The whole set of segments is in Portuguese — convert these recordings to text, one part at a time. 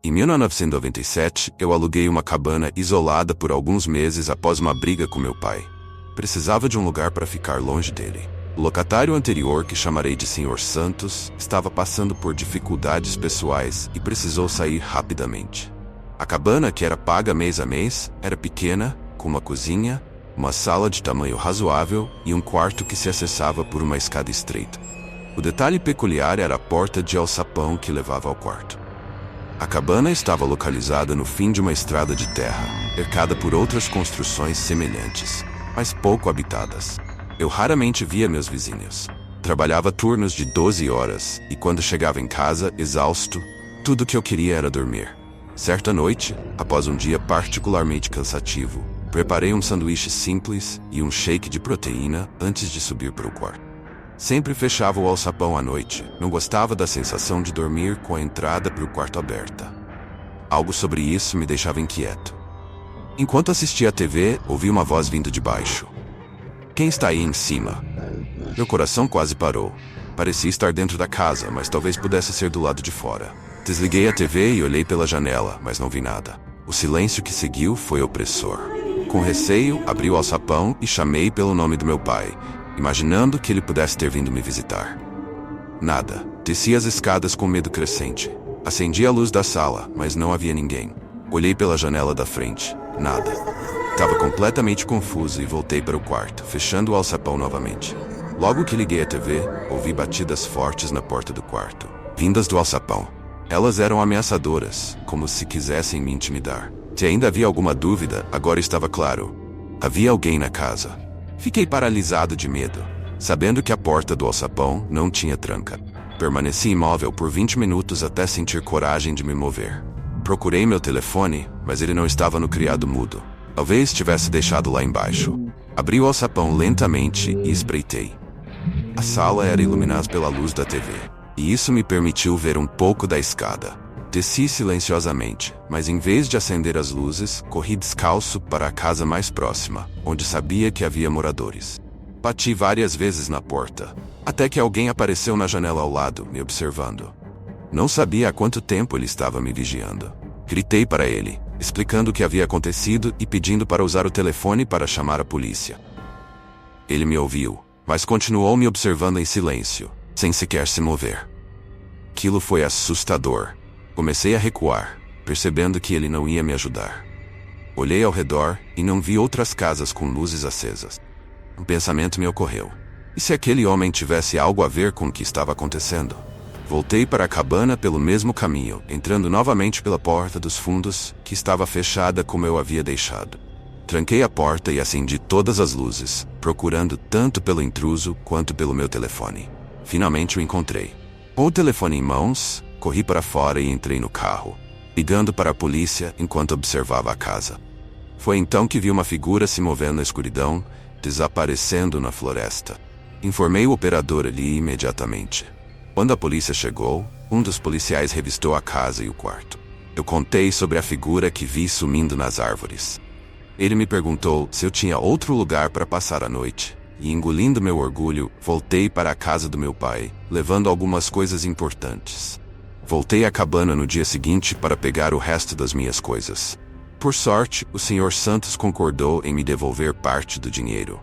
Em 1997, eu aluguei uma cabana isolada por alguns meses após uma briga com meu pai. Precisava de um lugar para ficar longe dele. O locatário anterior, que chamarei de Sr. Santos, estava passando por dificuldades pessoais e precisou sair rapidamente. A cabana, que era paga mês a mês, era pequena, com uma cozinha, uma sala de tamanho razoável e um quarto que se acessava por uma escada estreita. O detalhe peculiar era a porta de alçapão que levava ao quarto. A cabana estava localizada no fim de uma estrada de terra, cercada por outras construções semelhantes, mas pouco habitadas. Eu raramente via meus vizinhos. Trabalhava turnos de 12 horas e quando chegava em casa, exausto, tudo que eu queria era dormir. Certa noite, após um dia particularmente cansativo, preparei um sanduíche simples e um shake de proteína antes de subir para o quarto. Sempre fechava o alçapão à noite, não gostava da sensação de dormir com a entrada para o quarto aberta. Algo sobre isso me deixava inquieto. Enquanto assistia à TV, ouvi uma voz vindo de baixo. "Quem está aí em cima?" Meu coração quase parou. Parecia estar dentro da casa, mas talvez pudesse ser do lado de fora. Desliguei a TV e olhei pela janela, mas não vi nada. O silêncio que seguiu foi opressor. Com receio, abri o alçapão e chamei pelo nome do meu pai, imaginando que ele pudesse ter vindo me visitar. Nada. Desci as escadas com medo crescente. Acendi a luz da sala, mas não havia ninguém. Olhei pela janela da frente. Nada. Estava completamente confuso e voltei para o quarto, fechando o alçapão novamente. Logo que liguei a TV, ouvi batidas fortes na porta do quarto, vindas do alçapão. Elas eram ameaçadoras, como se quisessem me intimidar. Se ainda havia alguma dúvida, agora estava claro. Havia alguém na casa. Fiquei paralisado de medo, sabendo que a porta do alçapão não tinha tranca. Permaneci imóvel por 20 minutos até sentir coragem de me mover. Procurei meu telefone, mas ele não estava no criado mudo. Talvez tivesse deixado lá embaixo. Abri o alçapão lentamente e espreitei. A sala era iluminada pela luz da TV, e isso me permitiu ver um pouco da escada. Desci silenciosamente, mas em vez de acender as luzes, corri descalço para a casa mais próxima, onde sabia que havia moradores. Bati várias vezes na porta, até que alguém apareceu na janela ao lado, me observando. Não sabia há quanto tempo ele estava me vigiando. Gritei para ele, explicando o que havia acontecido e pedindo para usar o telefone para chamar a polícia. Ele me ouviu, mas continuou me observando em silêncio, sem sequer se mover. Aquilo foi assustador. Comecei a recuar, percebendo que ele não ia me ajudar. Olhei ao redor e não vi outras casas com luzes acesas. Um pensamento me ocorreu. E se aquele homem tivesse algo a ver com o que estava acontecendo? Voltei para a cabana pelo mesmo caminho, entrando novamente pela porta dos fundos, que estava fechada como eu havia deixado. Tranquei a porta e acendi todas as luzes, procurando tanto pelo intruso quanto pelo meu telefone. Finalmente o encontrei. Com o telefone em mãos, corri para fora e entrei no carro, ligando para a polícia enquanto observava a casa. Foi então que vi uma figura se movendo na escuridão, desaparecendo na floresta. Informei o operador ali imediatamente. Quando a polícia chegou, um dos policiais revistou a casa e o quarto. Eu contei sobre a figura que vi sumindo nas árvores. Ele me perguntou se eu tinha outro lugar para passar a noite, e engolindo meu orgulho, voltei para a casa do meu pai, levando algumas coisas importantes. Voltei à cabana no dia seguinte para pegar o resto das minhas coisas. Por sorte, o Sr. Santos concordou em me devolver parte do dinheiro.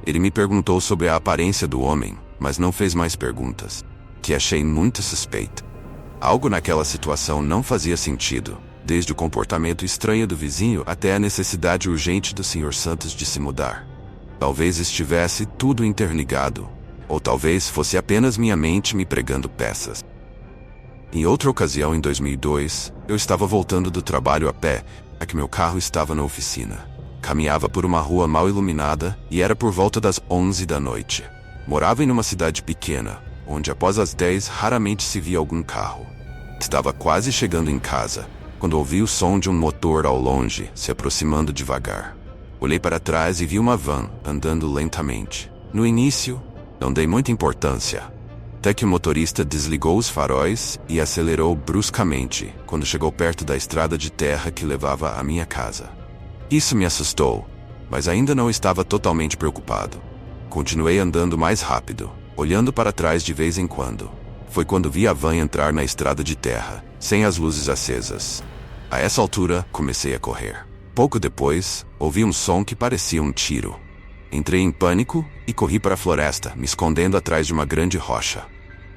Ele me perguntou sobre a aparência do homem, mas não fez mais perguntas, que achei muito suspeito. Algo naquela situação não fazia sentido, desde o comportamento estranho do vizinho até a necessidade urgente do Sr. Santos de se mudar. Talvez estivesse tudo interligado, ou talvez fosse apenas minha mente me pregando peças. Em outra ocasião, em 2002, eu estava voltando do trabalho a pé, a que meu carro estava na oficina. Caminhava por uma rua mal iluminada e era por volta das 11 da noite. Morava em uma cidade pequena, onde após as 10 raramente se via algum carro. Estava quase chegando em casa, quando ouvi o som de um motor ao longe, se aproximando devagar. Olhei para trás e vi uma van andando lentamente. No início, não dei muita importância, até que o motorista desligou os faróis e acelerou bruscamente quando chegou perto da estrada de terra que levava à minha casa. Isso me assustou, mas ainda não estava totalmente preocupado. Continuei andando mais rápido, olhando para trás de vez em quando. Foi quando vi a van entrar na estrada de terra, sem as luzes acesas. A essa altura, comecei a correr. Pouco depois, ouvi um som que parecia um tiro. Entrei em pânico e corri para a floresta, me escondendo atrás de uma grande rocha.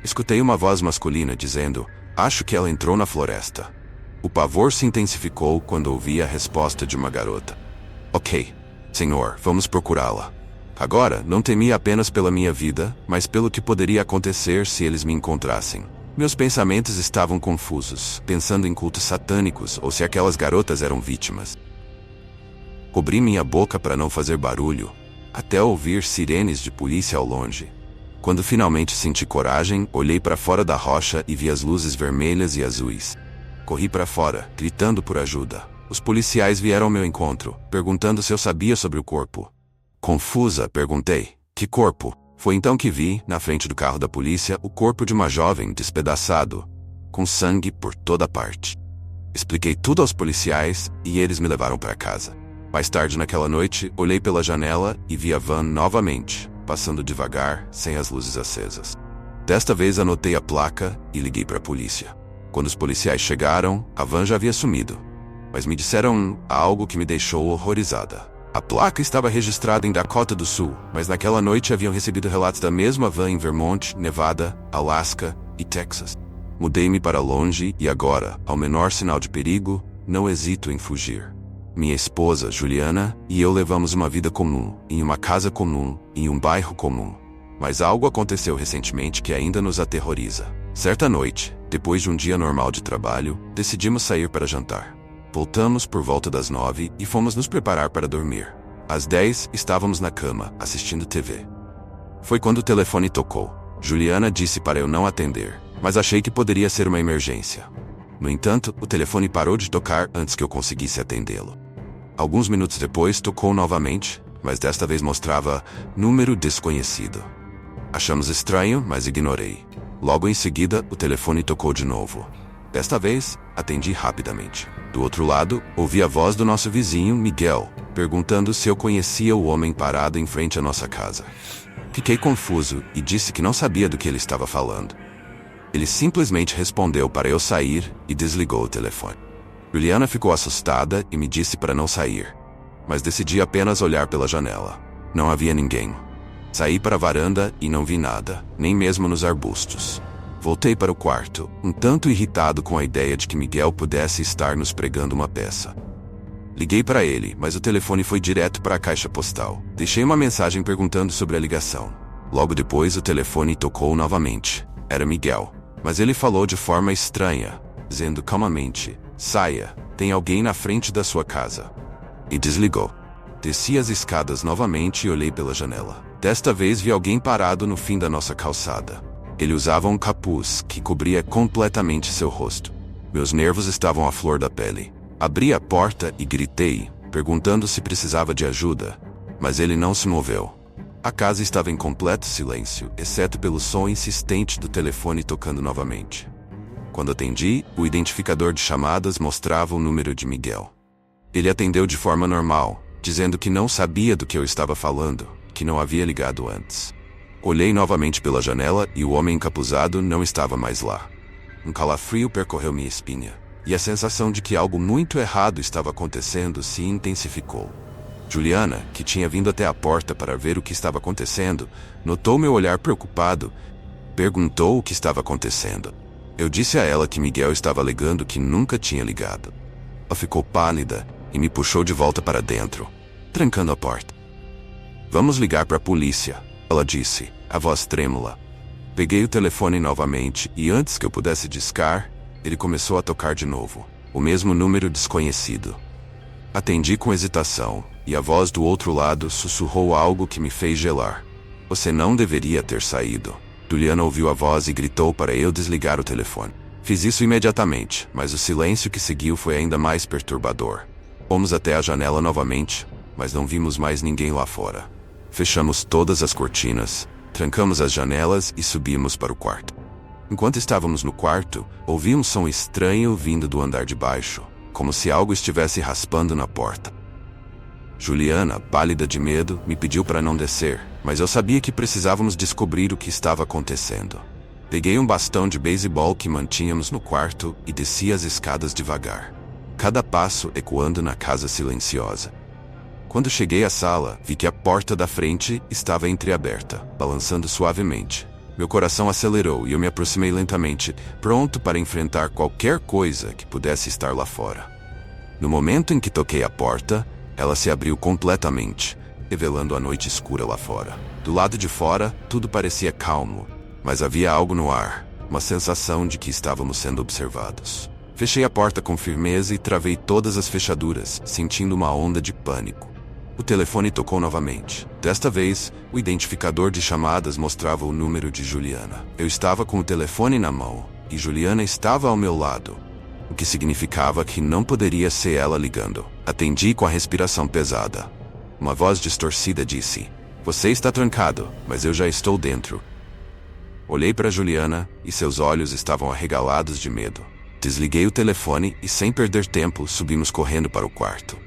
Escutei uma voz masculina dizendo: "Acho que ela entrou na floresta." O pavor se intensificou quando ouvi a resposta de uma garota: "Ok, senhor, vamos procurá-la." Agora, não temia apenas pela minha vida, mas pelo que poderia acontecer se eles me encontrassem. Meus pensamentos estavam confusos, pensando em cultos satânicos ou se aquelas garotas eram vítimas. Cobri minha boca para não fazer barulho, até ouvir sirenes de polícia ao longe. Quando finalmente senti coragem, olhei para fora da rocha e vi as luzes vermelhas e azuis. Corri para fora, gritando por ajuda. Os policiais vieram ao meu encontro, perguntando se eu sabia sobre o corpo. Confusa, perguntei: "Que corpo?" Foi então que vi, na frente do carro da polícia, o corpo de uma jovem despedaçado, com sangue por toda parte. Expliquei tudo aos policiais e eles me levaram para casa. Mais tarde naquela noite, olhei pela janela e vi a van novamente, passando devagar, sem as luzes acesas. Desta vez anotei a placa e liguei para a polícia. Quando os policiais chegaram, a van já havia sumido. Mas me disseram algo que me deixou horrorizada. A placa estava registrada em Dakota do Sul, mas naquela noite haviam recebido relatos da mesma van em Vermont, Nevada, Alaska e Texas. Mudei-me para longe e agora, ao menor sinal de perigo, não hesito em fugir. Minha esposa, Juliana, e eu levamos uma vida comum, em uma casa comum, em um bairro comum. Mas algo aconteceu recentemente que ainda nos aterroriza. Certa noite, depois de um dia normal de trabalho, decidimos sair para jantar. Voltamos por volta das 9 e fomos nos preparar para dormir. Às 10, estávamos na cama, assistindo TV. Foi quando o telefone tocou. Juliana disse para eu não atender, mas achei que poderia ser uma emergência. No entanto, o telefone parou de tocar antes que eu conseguisse atendê-lo. Alguns minutos depois, tocou novamente, mas desta vez mostrava número desconhecido. Achamos estranho, mas ignorei. Logo em seguida, o telefone tocou de novo. Desta vez, atendi rapidamente. Do outro lado, ouvi a voz do nosso vizinho, Miguel, perguntando se eu conhecia o homem parado em frente à nossa casa. Fiquei confuso e disse que não sabia do que ele estava falando. Ele simplesmente respondeu para eu sair e desligou o telefone. Juliana ficou assustada e me disse para não sair, mas decidi apenas olhar pela janela. Não havia ninguém. Saí para a varanda e não vi nada, nem mesmo nos arbustos. Voltei para o quarto, um tanto irritado com a ideia de que Miguel pudesse estar nos pregando uma peça. Liguei para ele, mas o telefone foi direto para a caixa postal. Deixei uma mensagem perguntando sobre a ligação. Logo depois, o telefone tocou novamente. Era Miguel, mas ele falou de forma estranha, dizendo calmamente: "Saia, tem alguém na frente da sua casa." E desligou. Desci as escadas novamente e olhei pela janela. Desta vez vi alguém parado no fim da nossa calçada. Ele usava um capuz que cobria completamente seu rosto. Meus nervos estavam à flor da pele. Abri a porta e gritei, perguntando se precisava de ajuda, mas ele não se moveu. A casa estava em completo silêncio, exceto pelo som insistente do telefone tocando novamente. Quando atendi, o identificador de chamadas mostrava o número de Miguel. Ele atendeu de forma normal, dizendo que não sabia do que eu estava falando, que não havia ligado antes. Olhei novamente pela janela e o homem encapuzado não estava mais lá. Um calafrio percorreu minha espinha, e a sensação de que algo muito errado estava acontecendo se intensificou. Juliana, que tinha vindo até a porta para ver o que estava acontecendo, notou meu olhar preocupado, perguntou o que estava acontecendo. Eu disse a ela que Miguel estava alegando que nunca tinha ligado. Ela ficou pálida e me puxou de volta para dentro, trancando a porta. "Vamos ligar para a polícia," ela disse, a voz trêmula. Peguei o telefone novamente e antes que eu pudesse discar, ele começou a tocar de novo. O mesmo número desconhecido. Atendi com hesitação, e a voz do outro lado sussurrou algo que me fez gelar. "Você não deveria ter saído." Juliana ouviu a voz e gritou para eu desligar o telefone. Fiz isso imediatamente, mas o silêncio que seguiu foi ainda mais perturbador. Fomos até a janela novamente, mas não vimos mais ninguém lá fora. Fechamos todas as cortinas, trancamos as janelas e subimos para o quarto. Enquanto estávamos no quarto, ouvi um som estranho vindo do andar de baixo, como se algo estivesse raspando na porta. Juliana, pálida de medo, me pediu para não descer, mas eu sabia que precisávamos descobrir o que estava acontecendo. Peguei um bastão de beisebol que mantínhamos no quarto e desci as escadas devagar, cada passo ecoando na casa silenciosa. Quando cheguei à sala, vi que a porta da frente estava entreaberta, balançando suavemente. Meu coração acelerou e eu me aproximei lentamente, pronto para enfrentar qualquer coisa que pudesse estar lá fora. No momento em que toquei a porta, ela se abriu completamente, revelando a noite escura lá fora. Do lado de fora, tudo parecia calmo, mas havia algo no ar, uma sensação de que estávamos sendo observados. Fechei a porta com firmeza e travei todas as fechaduras, sentindo uma onda de pânico. O telefone tocou novamente. Desta vez, o identificador de chamadas mostrava o número de Juliana. Eu estava com o telefone na mão, e Juliana estava ao meu lado, o que significava que não poderia ser ela ligando. Atendi com a respiração pesada. Uma voz distorcida disse: "Você está trancado, mas eu já estou dentro." Olhei para Juliana, e seus olhos estavam arregalados de medo. Desliguei o telefone e, sem perder tempo, subimos correndo para o quarto.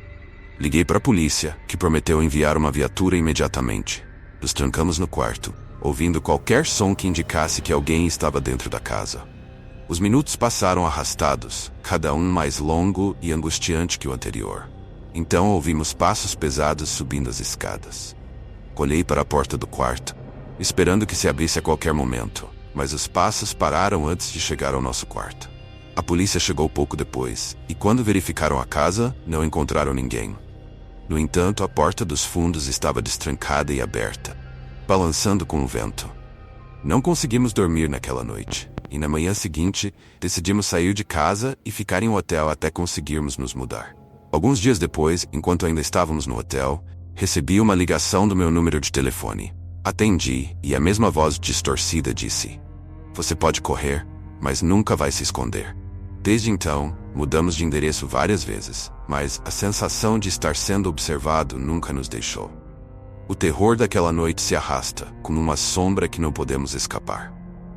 Liguei para a polícia, que prometeu enviar uma viatura imediatamente. Nos trancamos no quarto, ouvindo qualquer som que indicasse que alguém estava dentro da casa. Os minutos passaram arrastados, cada um mais longo e angustiante que o anterior. Então ouvimos passos pesados subindo as escadas. Olhei para a porta do quarto, esperando que se abrisse a qualquer momento, mas os passos pararam antes de chegar ao nosso quarto. A polícia chegou pouco depois, e quando verificaram a casa, não encontraram ninguém. No entanto, a porta dos fundos estava destrancada e aberta, balançando com o vento. Não conseguimos dormir naquela noite, e na manhã seguinte, decidimos sair de casa e ficar em um hotel até conseguirmos nos mudar. Alguns dias depois, enquanto ainda estávamos no hotel, recebi uma ligação do meu número de telefone. Atendi, e a mesma voz distorcida disse: "Você pode correr, mas nunca vai se esconder." Desde então, mudamos de endereço várias vezes, mas a sensação de estar sendo observado nunca nos deixou. O terror daquela noite se arrasta, como uma sombra que não podemos escapar.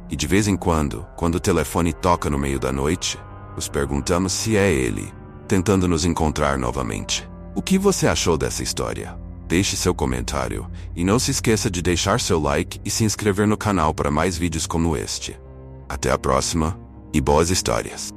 E de vez em quando o telefone toca no meio da noite, nos perguntamos se é ele, tentando nos encontrar novamente. O que você achou dessa história? Deixe seu comentário, e não se esqueça de deixar seu like e se inscrever no canal para mais vídeos como este. Até a próxima, e boas histórias!